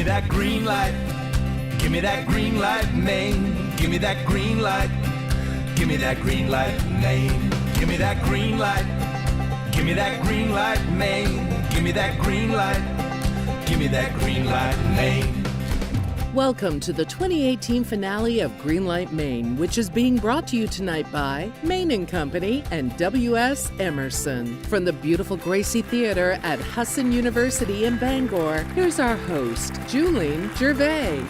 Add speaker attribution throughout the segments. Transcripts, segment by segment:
Speaker 1: me that green light. Give me that green light, Maine. Give me that green light. Give me that green light, Maine. Give me that green light. Give me that green light, Maine. Give me that green light. Give me that green light, Maine.
Speaker 2: Welcome to the 2018 finale of Greenlight Maine, which is being brought to you tonight by Maine & Company and W.S. Emerson. From the beautiful Gracie Theater at Husson University in Bangor, here's our host, Julene Gervais.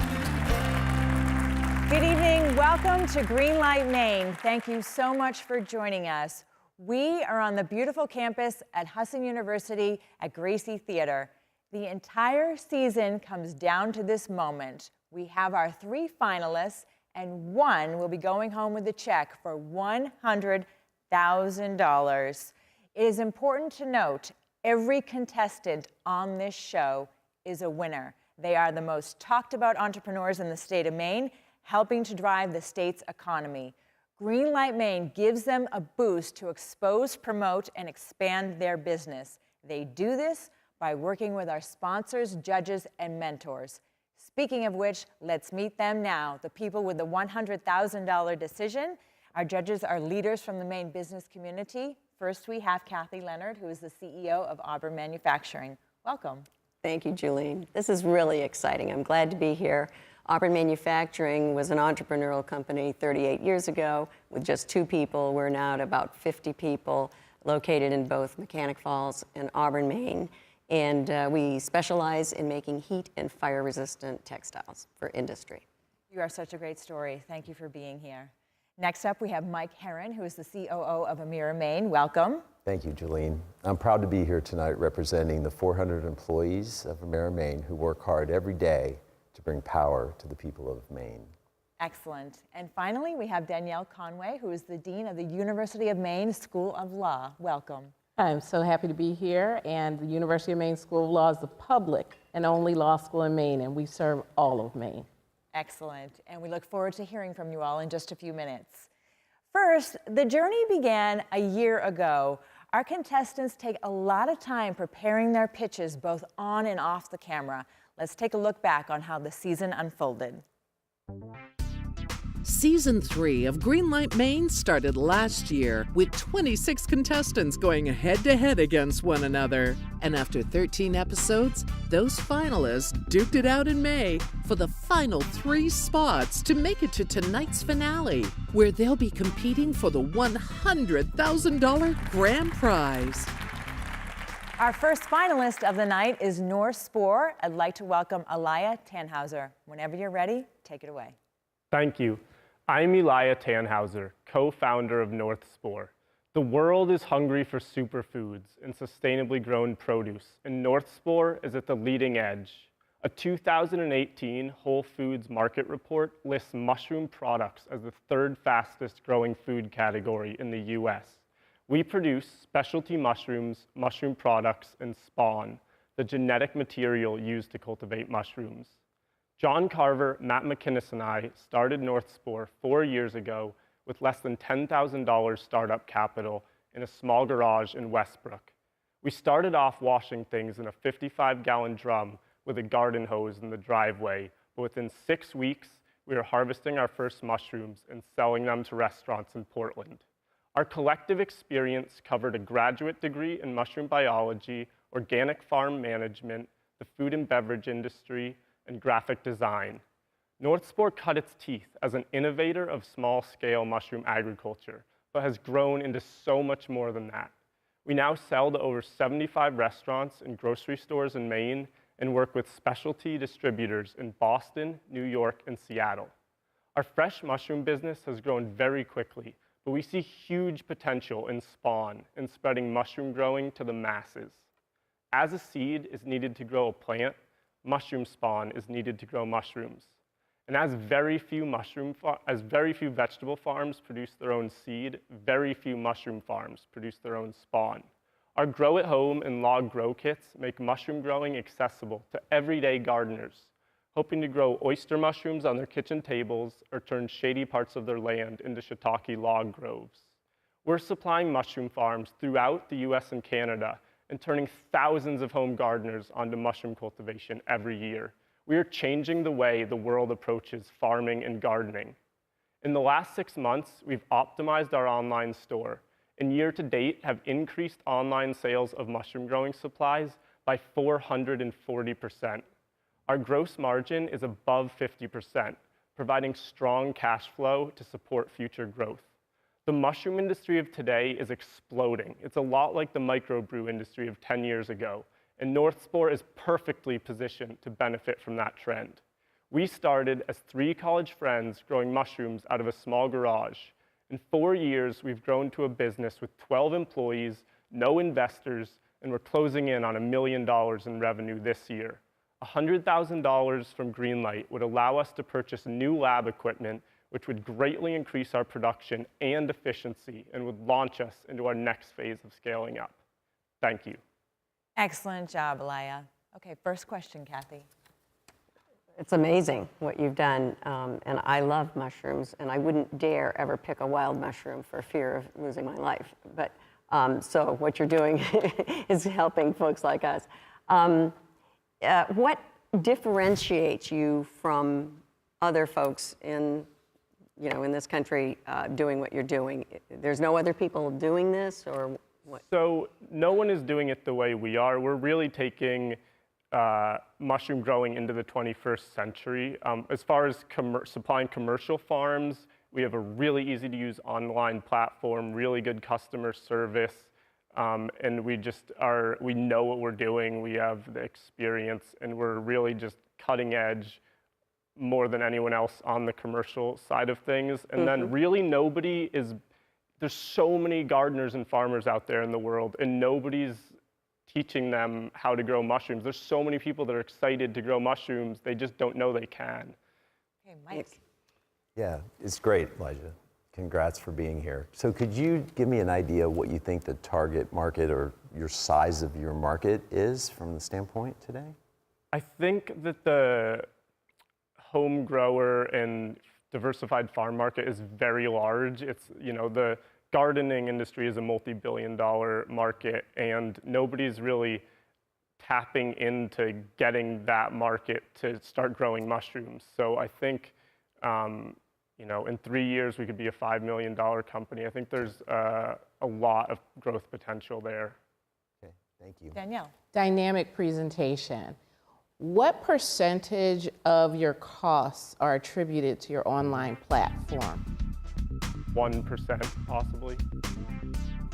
Speaker 3: Good evening. Welcome to Greenlight Maine. Thank you so much for joining us. We are on the beautiful campus at Husson University at Gracie Theater. The entire season comes down to this moment. We have our 3 finalists, and one will be going home with a check for $100,000. It is important to note every contestant on this show is a winner. They are the most talked about entrepreneurs in the state of Maine, helping to drive the state's economy. Greenlight Maine gives them a boost to expose, promote, and expand their business. They do this by working with our sponsors, judges, and mentors. Speaking of which, let's meet them now, the people with the $100,000 decision. Our judges are leaders from the Maine business community. First, we have Kathy Leonard, who is the CEO of Auburn Manufacturing. Welcome.
Speaker 4: Thank you, Julene. This is really exciting. I'm glad to be here. Auburn Manufacturing was an entrepreneurial company 38 years ago with just 2 people. We're now at about 50 people located in both Mechanic Falls and Auburn, Maine. And we specialize in making heat and fire-resistant textiles for industry.
Speaker 3: You are such a great story. Thank you for being here. Next up, we have Mike Herron, who is the COO of Emera Maine. Welcome.
Speaker 5: Thank you, Julene. I'm proud to be here tonight representing the 400 employees of Emera Maine who work hard every day to bring power to the people of Maine.
Speaker 3: Excellent. And finally, we have Danielle Conway, who is the Dean of the University of Maine School of Law. Welcome.
Speaker 6: I'm so happy to be here, and the University of Maine School of Law is the public and only law school in Maine, and we serve all of Maine.
Speaker 3: Excellent, and we look forward to hearing from you all in just a few minutes. First, the journey began a year ago. Our contestants take a lot of time preparing their pitches, both on and off the camera. Let's take a look back on how the season unfolded.
Speaker 2: Season 3 of Greenlight Maine started last year with 26 contestants going head-to-head against one another. And after 13 episodes, those finalists duked it out in May for the final 3 spots to make it to tonight's finale, where they'll be competing for the $100,000 grand prize.
Speaker 3: Our first finalist of the night is North Spore. I'd like to welcome Elia Tannhauser. Whenever you're ready, take it away.
Speaker 7: Thank you. I'm Elia Tannhauser, co-founder of North Spore. The world is hungry for superfoods and sustainably grown produce, and North Spore is at the leading edge. A 2018 Whole Foods market report lists mushroom products as the 3rd fastest growing food category in the US. We produce specialty mushrooms, mushroom products, and spawn, the genetic material used to cultivate mushrooms. John Carver, Matt McInnes, and I started North Spore 4 years ago with less than $10,000 startup capital in a small garage in Westbrook. We started off washing things in a 55-gallon drum with a garden hose in the driveway, but within 6 weeks, we were harvesting our first mushrooms and selling them to restaurants in Portland. Our collective experience covered a graduate degree in mushroom biology, organic farm management, the food and beverage industry, and graphic design. North Spore cut its teeth as an innovator of small-scale mushroom agriculture, but has grown into so much more than that. We now sell to over 75 restaurants and grocery stores in Maine and work with specialty distributors in Boston, New York, and Seattle. Our fresh mushroom business has grown very quickly, but we see huge potential in spawn and spreading mushroom growing to the masses. As a seed is needed to grow a plant, mushroom spawn is needed to grow mushrooms. And as very few vegetable farms produce their own seed, very few mushroom farms produce their own spawn. Our grow at home and log grow kits make mushroom growing accessible to everyday gardeners, hoping to grow oyster mushrooms on their kitchen tables or turn shady parts of their land into shiitake log groves. We're supplying mushroom farms throughout the US and Canada and turning thousands of home gardeners onto mushroom cultivation every year. We are changing the way the world approaches farming and gardening. In the last 6 months, we've optimized our online store, and year to date have increased online sales of mushroom growing supplies by 440%. Our gross margin is above 50%, providing strong cash flow to support future growth. The mushroom industry of today is exploding. It's a lot like the microbrew industry of 10 years ago, and North Spore is perfectly positioned to benefit from that trend. We started as 3 college friends growing mushrooms out of a small garage. In 4 years, we've grown to a business with 12 employees, no investors, and we're closing in on $1 million in revenue this year. $100,000 from Greenlight would allow us to purchase new lab equipment, which would greatly increase our production and efficiency and would launch us into our next phase of scaling up. Thank you.
Speaker 3: Excellent job, Elia. Okay, first question, Kathy.
Speaker 4: It's amazing what you've done, and I love mushrooms, and I wouldn't dare ever pick a wild mushroom for fear of losing my life. But so what you're doing is helping folks like us. What differentiates you from other folks in this country doing what you're doing? There's no other people doing this, or what?
Speaker 7: So no one is doing it the way we are. We're really taking mushroom growing into the 21st century. As far as supplying commercial farms, we have a really easy to use online platform, really good customer service, and we know what we're doing, we have the experience, and we're really just cutting edge more than anyone else on the commercial side of things. And then really there's so many gardeners and farmers out there in the world, and nobody's teaching them how to grow mushrooms. There's so many people that are excited to grow mushrooms, they just don't know they can.
Speaker 3: Okay, Mike.
Speaker 5: Yeah, it's great, Elijah. Congrats for being here. So could you give me an idea what you think the target market or your size of your market is from the standpoint today?
Speaker 7: I think that the home grower and diversified farm market is very large. It's, the gardening industry is a multi-billion-dollar market, and nobody's really tapping into getting that market to start growing mushrooms. So I think, in 3 years, we could be a $5 million company. I think there's a lot of growth potential there.
Speaker 5: Okay, thank you.
Speaker 3: Danielle.
Speaker 6: Dynamic presentation. What percentage of your costs are attributed to your online platform?
Speaker 7: 1%, possibly.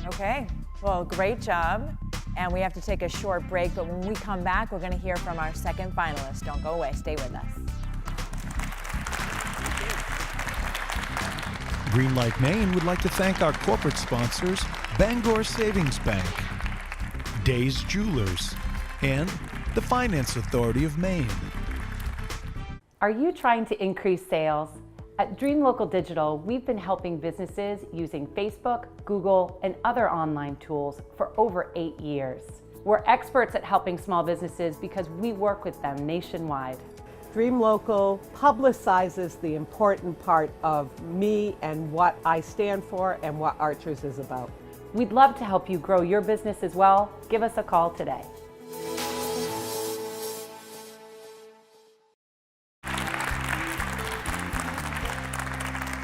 Speaker 3: Okay, well, great job. And we have to take a short break, but when we come back, we're going to hear from our second finalist. Don't go away, stay with us.
Speaker 1: Greenlight Maine would like to thank our corporate sponsors, Bangor Savings Bank, Days Jewelers, and the Finance Authority of Maine.
Speaker 8: Are you trying to increase sales? At Dream Local Digital, we've been helping businesses using Facebook, Google, and other online tools for over 8 years. We're experts at helping small businesses because we work with them nationwide.
Speaker 9: Dream Local publicizes the important part of me and what I stand for and what Archers is about.
Speaker 8: We'd love to help you grow your business as well. Give us a call today.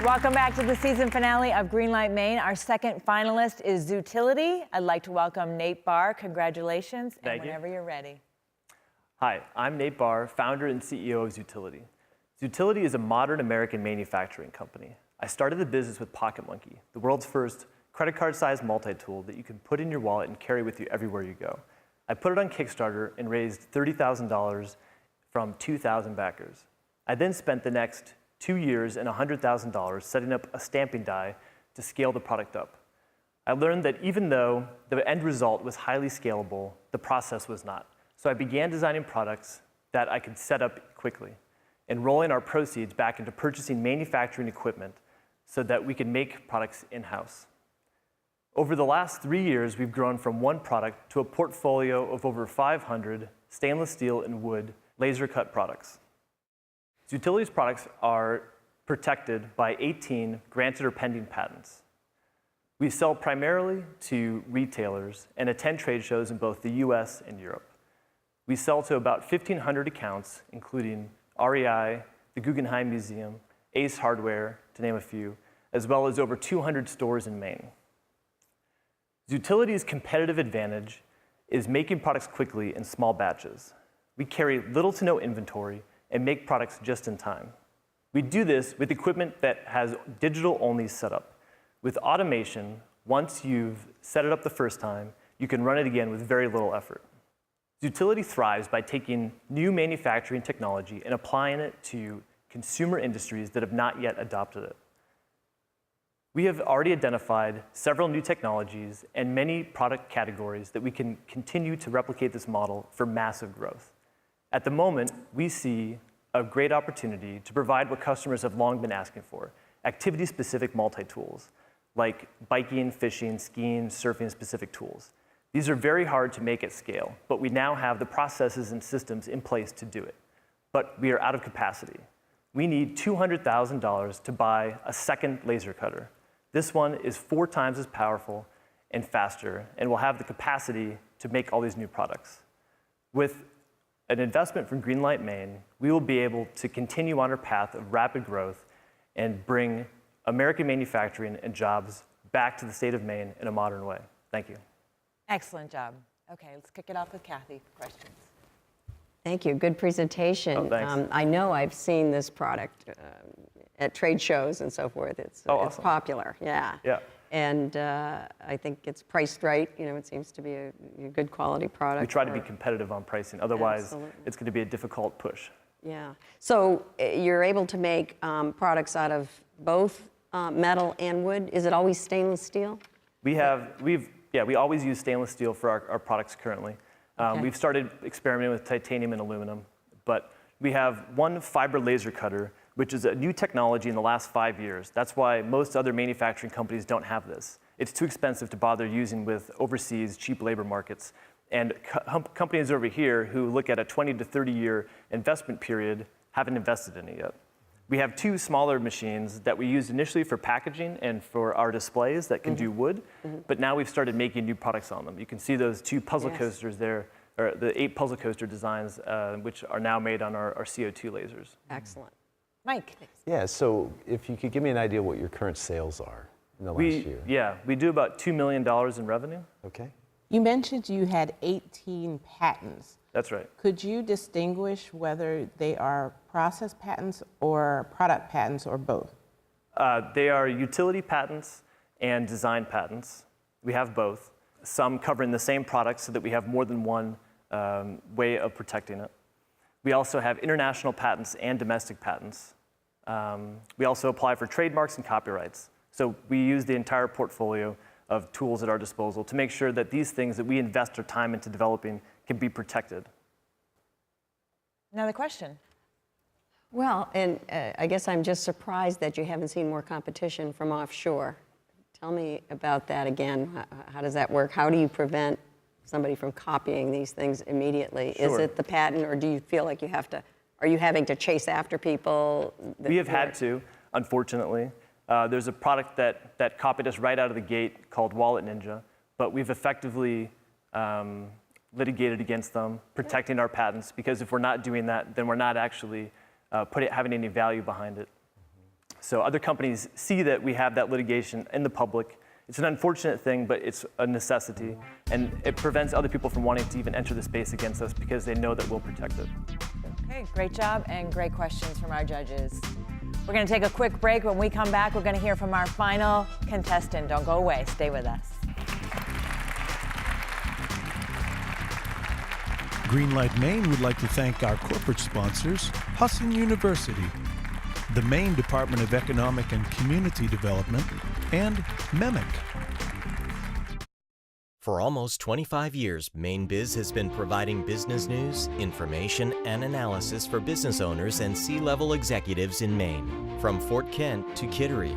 Speaker 3: Welcome back to the season finale of Greenlight Maine. Our second finalist is Zootillity. I'd like to welcome Nate Barr. Congratulations.
Speaker 10: Thank you.
Speaker 3: Whenever you're ready.
Speaker 10: Hi, I'm Nate Barr, founder and CEO of Zootillity. Zootillity is a modern American manufacturing company. I started the business with Pocket Monkey, the world's first credit card-sized multi-tool that you can put in your wallet and carry with you everywhere you go. I put it on Kickstarter and raised $30,000 from 2,000 backers. I then spent the next 2 years and $100,000 setting up a stamping die to scale the product up. I learned that even though the end result was highly scalable, the process was not. So I began designing products that I could set up quickly and rolling our proceeds back into purchasing manufacturing equipment so that we could make products in-house. Over the last 3 years, we've grown from one product to a portfolio of over 500 stainless steel and wood laser-cut products. Zootility's products are protected by 18 granted or pending patents. We sell primarily to retailers and attend trade shows in both the US and Europe. We sell to about 1,500 accounts, including REI, the Guggenheim Museum, Ace Hardware, to name a few, as well as over 200 stores in Maine. Zootility's competitive advantage is making products quickly in small batches. We carry little to no inventory and make products just in time. We do this with equipment that has digital-only setup. With automation, once you've set it up the first time, you can run it again with very little effort. Zootillity thrives by taking new manufacturing technology and applying it to consumer industries that have not yet adopted it. We have already identified several new technologies and many product categories that we can continue to replicate this model for massive growth. At the moment, we see a great opportunity to provide what customers have long been asking for, activity-specific multi-tools, like biking, fishing, skiing, surfing-specific tools. These are very hard to make at scale, but we now have the processes and systems in place to do it. But we are out of capacity. We need $200,000 to buy a second laser cutter. This one is 4 times as powerful and faster, and will have the capacity to make all these new products. With an investment from Greenlight Maine, we will be able to continue on our path of rapid growth and bring American manufacturing and jobs back to the state of Maine in a modern way. Thank you.
Speaker 3: Excellent job. Okay, let's kick it off with Kathy for questions.
Speaker 4: Thank you. Good presentation.
Speaker 10: Oh, thanks.
Speaker 4: I know I've seen this product at trade shows and so forth. It's
Speaker 10: awesome.
Speaker 4: popular. Yeah.
Speaker 10: Yeah.
Speaker 4: And I think it's priced right. You know, it seems to be a good quality product.
Speaker 10: We try to be competitive on pricing. Otherwise,
Speaker 4: Absolutely.
Speaker 10: it's going to be a difficult push.
Speaker 4: Yeah. So you're able to make products out of both metal and wood. Is it always stainless steel?
Speaker 10: We always use stainless steel for our products currently.
Speaker 4: Okay.
Speaker 10: We've started experimenting with titanium and aluminum, but we have one fiber laser cutter, which is a new technology in the last 5 years. That's why most other manufacturing companies don't have this. It's too expensive to bother using with overseas cheap labor markets. And companies over here who look at a 20 to 30 year investment period haven't invested in it yet. We have 2 smaller machines that we used initially for packaging and for our displays that can do wood, but now we've started making new products on them. You can see those 2 puzzle coasters there, or the 8 puzzle coaster designs, which are now made on our CO2 lasers.
Speaker 4: Excellent.
Speaker 3: Mike.
Speaker 5: Yeah, so if you could give me an idea what your current sales are in the last year.
Speaker 10: Yeah, we do about $2 million in revenue.
Speaker 5: Okay.
Speaker 6: You mentioned you had 18 patents.
Speaker 10: That's right.
Speaker 6: Could you distinguish whether they are process patents or product patents or both?
Speaker 10: They are utility patents and design patents. We have both. Some covering the same product so that we have more than one way of protecting it. We also have international patents and domestic patents. We also apply for trademarks and copyrights. So we use the entire portfolio of tools at our disposal to make sure that these things that we invest our time into developing can be protected.
Speaker 3: Another question.
Speaker 4: Well, and I guess I'm just surprised that you haven't seen more competition from offshore. Tell me about that again. How does that work? How do you prevent somebody from copying these things immediately?
Speaker 10: Sure.
Speaker 4: Is it the patent, or do you feel like you have to, are you having to chase after people?
Speaker 10: We have had to, unfortunately. There's a product that copied us right out of the gate called Wallet Ninja, but we've effectively litigated against them, protecting our patents, because if we're not doing that, then we're not actually having any value behind it. So other companies see that we have that litigation in the public. It's an unfortunate thing, but it's a necessity, and it prevents other people from wanting to even enter the space against us because they know that we'll protect it.
Speaker 3: Okay, great job and great questions from our judges. We're going to take a quick break. When we come back, we're going to hear from our final contestant. Don't go away. Stay with us.
Speaker 1: Greenlight Maine would like to thank our corporate sponsors, Husson University, the Maine Department of Economic and Community Development, and MEMIC.
Speaker 11: For almost 25 years, MaineBiz has been providing business news, information, and analysis for business owners and C-level executives in Maine. From Fort Kent to Kittery,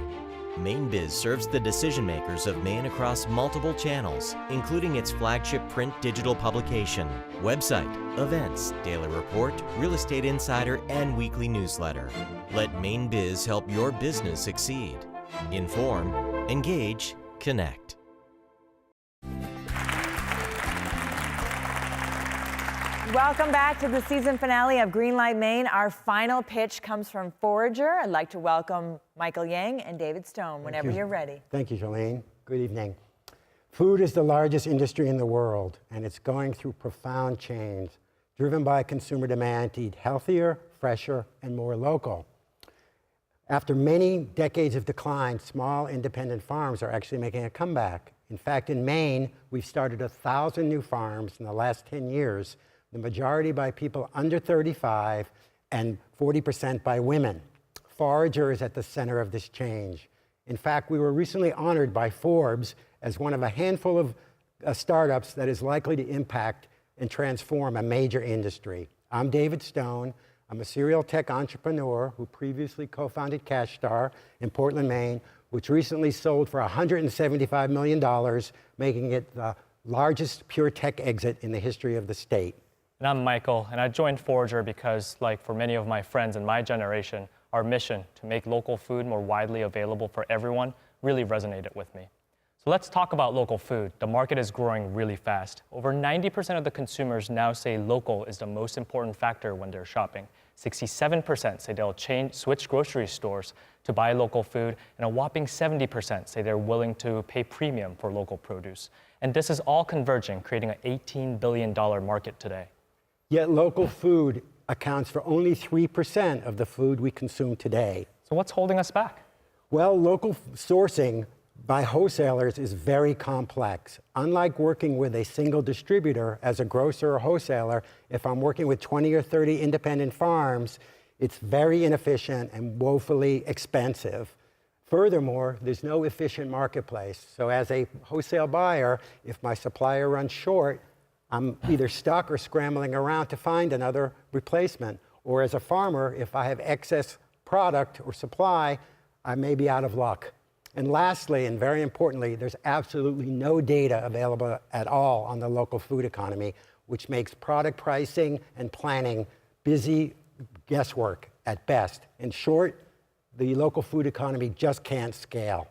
Speaker 11: MaineBiz serves the decision makers of Maine across multiple channels, including its flagship print digital publication, website, events, daily report, real estate insider, and weekly newsletter. Let MaineBiz help your business succeed. Inform, engage, connect.
Speaker 3: Welcome back to the season finale of Greenlight Maine. Our final pitch comes from Forager. I'd like to welcome Michael Yang and David Stone whenever you're ready.
Speaker 12: Thank you, Jolene. Good evening. Food is the largest industry in the world, and it's going through profound change, driven by consumer demand to eat healthier, fresher, and more local. After many decades of decline, small independent farms are actually making a comeback. In fact, in Maine, we've started 1,000 new farms in the last 10 years, the majority by people under 35 and 40% by women. Forager is at the center of this change. In fact, we were recently honored by Forbes as one of a handful of startups that is likely to impact and transform a major industry. I'm David Stone. I'm a serial tech entrepreneur who previously co-founded CashStar in Portland, Maine, which recently sold for $175 million, making it the largest pure tech exit in the history of the state.
Speaker 13: And I'm Michael, and I joined Forager because, like for many of my friends in my generation, our mission to make local food more widely available for everyone really resonated with me. So let's talk about local food. The market is growing really fast. Over 90% of the consumers now say local is the most important factor when they're shopping. 67% say they'll switch grocery stores to buy local food, and a whopping 70% say they're willing to pay premium for local produce. And this is all converging, creating an $18 billion market today.
Speaker 12: Yet local food accounts for only 3% of the food we consume today.
Speaker 13: So what's holding us back?
Speaker 12: Well, local sourcing by wholesalers is very complex. Unlike working with a single distributor as a grocer or wholesaler, if I'm working with 20 or 30 independent farms, it's very inefficient and woefully expensive. Furthermore, there's no efficient marketplace. So as a wholesale buyer, if my supplier runs short, I'm either stuck or scrambling around to find another replacement. Or as a farmer, if I have excess product or supply, I may be out of luck. And lastly, and very importantly, there's absolutely no data available at all on the local food economy, which makes product pricing and planning busy guesswork at best. In short, the local food economy just can't scale.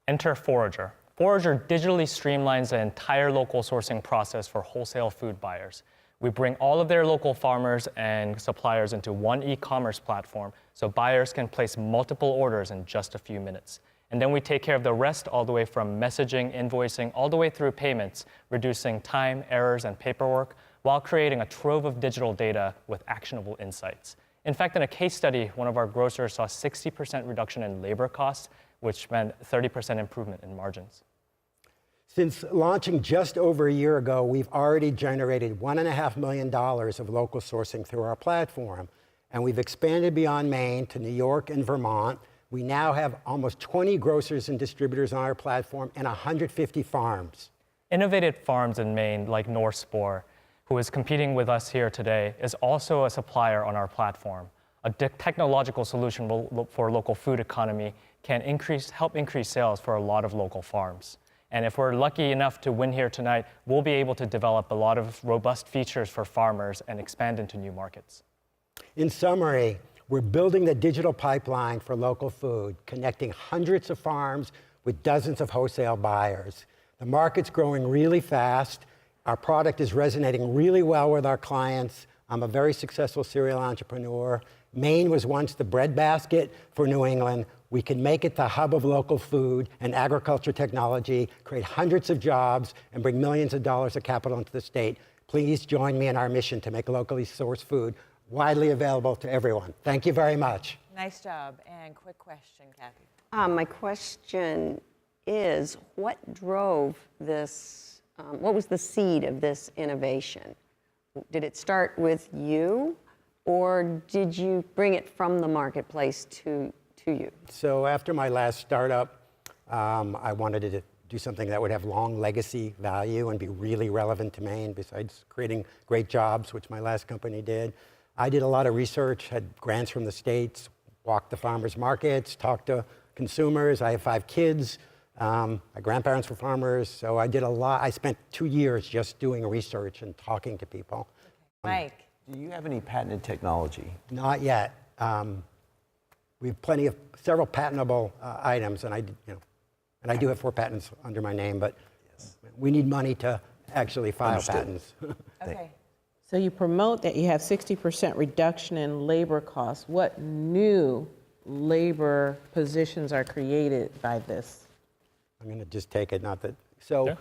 Speaker 13: Enter Forager. Forager digitally streamlines the entire local sourcing process for wholesale food buyers. We bring all of their local farmers and suppliers into one e-commerce platform so buyers can place multiple orders in just a few minutes. And then we take care of the rest all the way from messaging, invoicing, all the way through payments, reducing time, errors, and paperwork, while creating a trove of digital data with actionable insights. In fact, in a case study, one of our grocers saw 60% reduction in labor costs, which meant 30% improvement in margins.
Speaker 12: Since launching just over a year ago, we've already generated $1.5 million of local sourcing through our platform. And we've expanded beyond Maine to New York and Vermont. We now have almost 20 grocers and distributors on our platform and 150 farms.
Speaker 13: Innovative farms in Maine, like Spore, who is competing with us here today, is also a supplier on our platform. A technological solution for local food economy can help increase sales for a lot of local farms. And if we're lucky enough to win here tonight, we'll be able to develop a lot of robust features for farmers and expand into new markets.
Speaker 12: In summary, we're building the digital pipeline for local food, connecting hundreds of farms with dozens of wholesale buyers. The market's growing really fast. Our product is resonating really well with our clients. I'm a very successful serial entrepreneur. Maine was once the breadbasket for New England. We can make it the hub of local food and agriculture technology, create hundreds of jobs, and bring millions of dollars of capital into the state. Please join me in our mission to make locally sourced food widely available to everyone. Thank you very much.
Speaker 3: Nice job. And quick question, Kathy.
Speaker 4: My question is, what drove this, what was the seed of this innovation? Did it start with you, or did you bring it from the marketplace to you?
Speaker 12: So after my last startup, I wanted to do something that would have long legacy value and be really relevant to Maine, besides creating great jobs, which my last company did. I did a lot of research, had grants from the states, walked the farmers markets, talked to consumers. I have 5 kids. My grandparents were farmers, so I did a lot. I spent 2 years just doing research and talking to people.
Speaker 3: Mike.
Speaker 5: Do you have any patented technology?
Speaker 12: Not yet. We have several patentable items, and I do have 4 patents under my name, but we need money to actually file patents.
Speaker 3: Okay.
Speaker 6: So you promote that you have 60% reduction in labor costs. What new labor positions are created by this?
Speaker 12: I'm going to just take it, not that. So,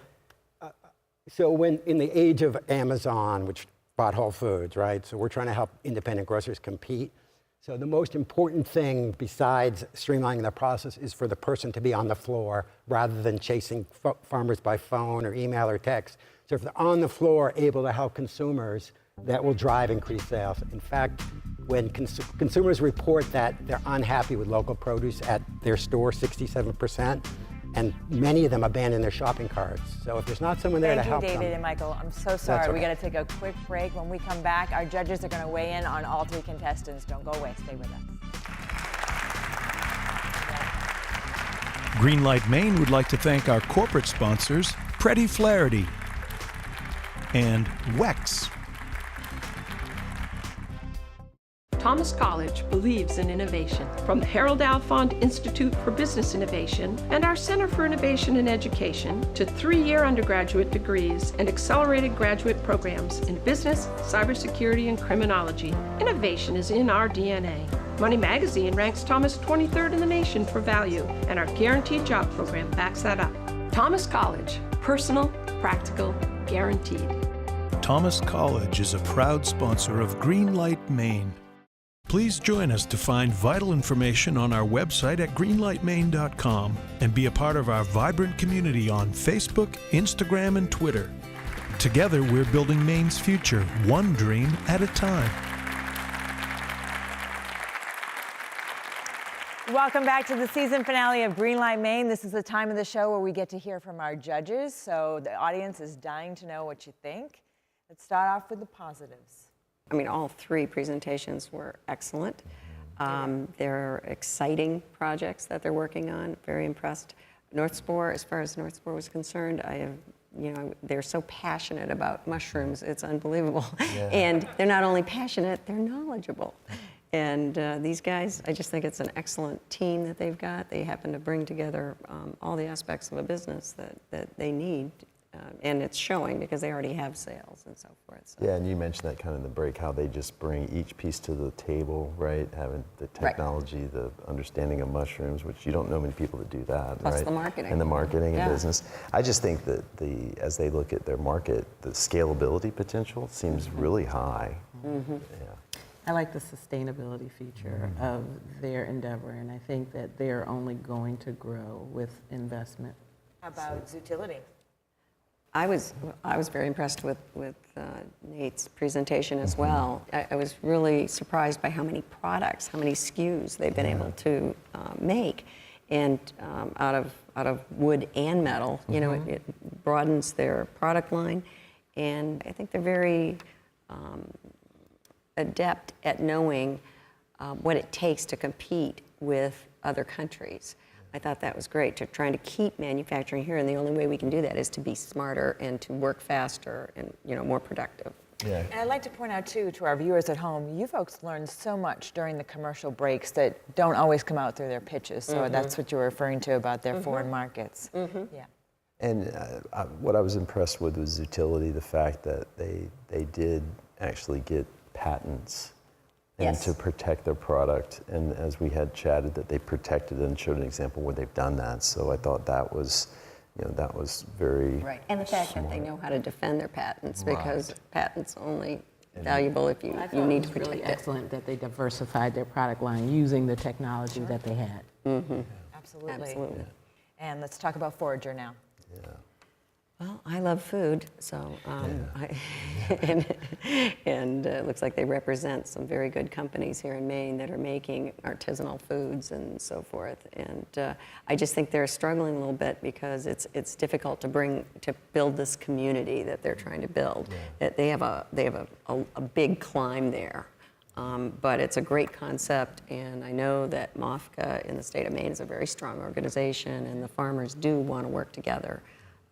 Speaker 12: so when in the age of Amazon, which bought Whole Foods, right? So we're trying to help independent grocers compete. So the most important thing besides streamlining the process is for the person to be on the floor rather than chasing farmers by phone or email or text. So if they're on the floor able to help consumers, that will drive increased sales. In fact, when consumers report that they're unhappy with local produce at their store, 67%, and many of them abandon their shopping carts. So if there's not someone there to help them.
Speaker 3: Thank you, David and Michael. I'm so sorry.
Speaker 12: okay.
Speaker 3: We got to take a quick break. When we come back, our judges are going to weigh in on all three contestants. Don't go away. Stay with us.
Speaker 1: Greenlight Maine would like to thank our corporate sponsors, Pretty Flaherty and Wex.
Speaker 14: Thomas College believes in innovation. From the Harold Alfond Institute for Business Innovation and our Center for Innovation in Education to 3-year undergraduate degrees and accelerated graduate programs in business, cybersecurity, and criminology, innovation is in our DNA. Money Magazine ranks Thomas 23rd in the nation for value, and our Guaranteed Job program backs that up. Thomas College, personal, practical, guaranteed.
Speaker 1: Thomas College is a proud sponsor of Greenlight Maine. Please join us to find vital information on our website at greenlightmaine.com and be a part of our vibrant community on Facebook, Instagram, and Twitter. Together, we're building Maine's future, one dream at a time.
Speaker 3: Welcome back to the season finale of Greenlight Maine. This is the time of the show where we get to hear from our judges, so the audience is dying to know what you think. Let's start off with the positives.
Speaker 4: I mean, all three presentations were excellent. They're exciting projects that they're working on. Very impressed. North Spore, as far as North Spore was concerned, they're so passionate about mushrooms. It's unbelievable. Yeah. And they're not only passionate, they're knowledgeable. And these guys, I just think it's an excellent team that they've got. They happen to bring together all the aspects of a business that they need. And it's showing because they already have sales and so forth. So.
Speaker 5: Yeah, and you mentioned that kind of in the break, how they just bring each piece to the table, right? Having the technology, right. The understanding of mushrooms, which you don't know many people that do that,
Speaker 4: plus
Speaker 5: right?
Speaker 4: the marketing.
Speaker 5: And the marketing and business. I just think that as they look at their market, the scalability potential seems really high. Mm-hmm. Yeah.
Speaker 6: I like the sustainability feature of their endeavor, and I think that they're only going to grow with investment.
Speaker 3: How about Zootillity?
Speaker 4: I was very impressed with Nate's presentation as well. I was really surprised by how many products, how many SKUs they've been able to make, and out of wood and metal. You know, it broadens their product line, and I think they're very adept at knowing what it takes to compete with other countries. I thought that was great, to trying to keep manufacturing here, and the only way we can do that is to be smarter and to work faster and more productive.
Speaker 5: Yeah.
Speaker 3: And I'd like to point out too to our viewers at home, you folks learned so much during the commercial breaks that don't always come out through their pitches. So that's what you were referring to about their foreign markets. Yeah.
Speaker 5: And what I was impressed with was Zootillity, the fact that they did actually get patents and to protect their product. And as we had chatted, that they protected and showed an example where they've done that. So I thought that was, that was very
Speaker 4: right. And the fact that they know how to defend their patents, because patents only valuable if you need to protect
Speaker 6: really
Speaker 4: it.
Speaker 6: Excellent that they diversified their product line using the technology that they had.
Speaker 3: Absolutely.
Speaker 4: Absolutely.
Speaker 3: And let's talk about Forager now.
Speaker 5: Yeah.
Speaker 4: Well, I love food, so and it looks like they represent some very good companies here in Maine that are making artisanal foods and so forth. And I just think they're struggling a little bit because it's difficult to build this community that they're trying to build. That they have a big climb there. But it's a great concept, and I know that MOFCA in the state of Maine is a very strong organization, and the farmers do want to work together.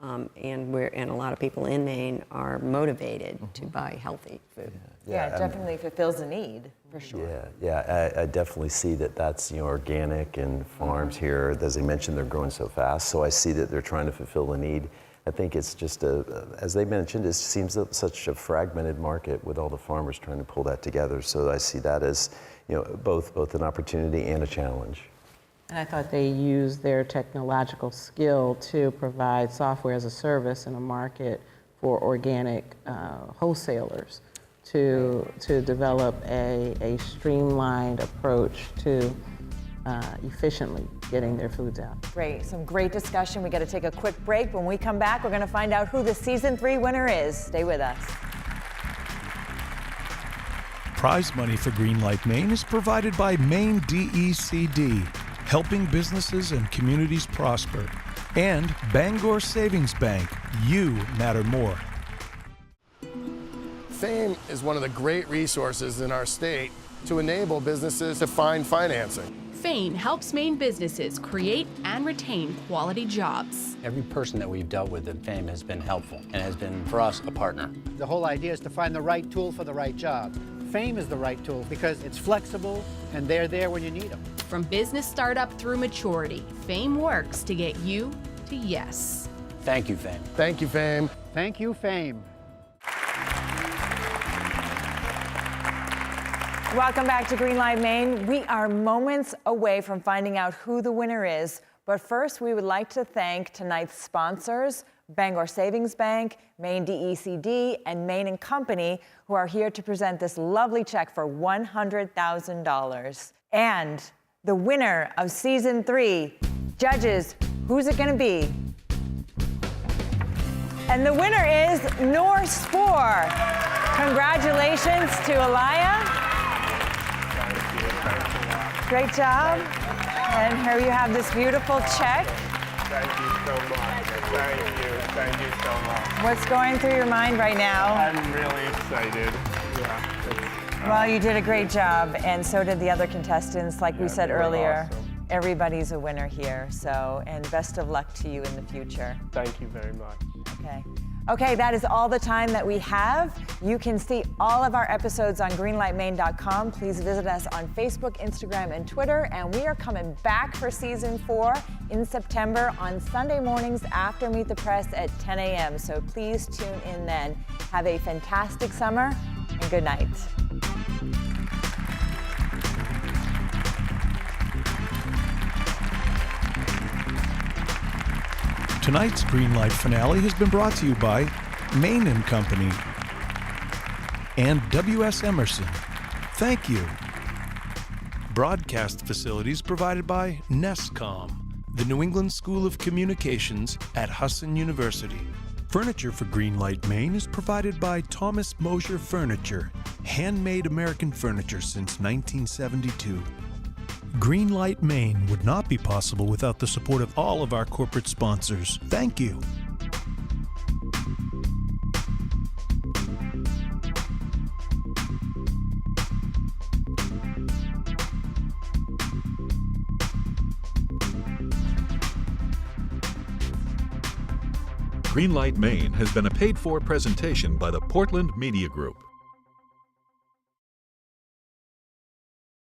Speaker 4: And a lot of people in Maine are motivated to buy healthy food.
Speaker 3: Yeah, it definitely fulfills a need, for sure.
Speaker 5: Yeah, I definitely see that's organic and farms here. As I mentioned, they're growing so fast, so I see that they're trying to fulfill the need. I think it's just as they mentioned, it seems such a fragmented market with all the farmers trying to pull that together. So I see that as, both an opportunity and a challenge.
Speaker 6: And I thought they used their technological skill to provide software as a service in a market for organic wholesalers to develop a streamlined approach to efficiently getting their foods out.
Speaker 3: Great, some great discussion. We got to take a quick break. When we come back, we're going to find out who the season 3 winner is. Stay with us.
Speaker 1: Prize money for Greenlight Maine is provided by Maine DECD, helping businesses and communities prosper, and Bangor Savings Bank. You matter more.
Speaker 15: FAME is one of the great resources in our state to enable businesses to find financing.
Speaker 16: FAME helps Maine businesses create and retain quality jobs.
Speaker 17: Every person that we've dealt with at FAME has been helpful and has been, for us, a partner.
Speaker 18: The whole idea is to find the right tool for the right job. FAME is the right tool because it's flexible and they're there when you need them.
Speaker 16: From business startup through maturity, FAME works to get you to yes.
Speaker 17: Thank you, FAME.
Speaker 15: Thank you, FAME.
Speaker 18: Thank you, FAME.
Speaker 3: Welcome back to Greenlight Maine. We are moments away from finding out who the winner is. But first, we would like to thank tonight's sponsors, Bangor Savings Bank, Maine DECD, and Maine & Company, who are here to present this lovely check for $100,000. And the winner of Season 3, judges, who's it going to be? And the winner is North Spore. Congratulations to Alaya. Great job. And here you have this beautiful check.
Speaker 7: Thank you so much. Thank you so much.
Speaker 3: What's going through your mind right now?
Speaker 7: I'm really excited. Yeah.
Speaker 3: Well, you did a great job, and so did the other contestants. Like we said earlier,
Speaker 7: awesome.
Speaker 3: Everybody's a winner here. So, and best of luck to you in the future.
Speaker 7: Thank you very much.
Speaker 3: Okay, that is all the time that we have. You can see all of our episodes on greenlightmaine.com. Please visit us on Facebook, Instagram, and Twitter. And we are coming back for Season 4 in September on Sunday mornings after Meet the Press at 10 a.m. So please tune in then. Have a fantastic summer, and good night.
Speaker 1: Tonight's Greenlight finale has been brought to you by Maine & Company and W.S. Emerson. Thank you. Broadcast facilities provided by NESCOM, the New England School of Communications at Husson University. Furniture for Greenlight Maine is provided by Thomas Mosher Furniture, handmade American furniture since 1972. Greenlight Maine would not be possible without the support of all of our corporate sponsors. Thank you.
Speaker 19: Greenlight Maine has been a paid-for presentation by the Portland Media Group.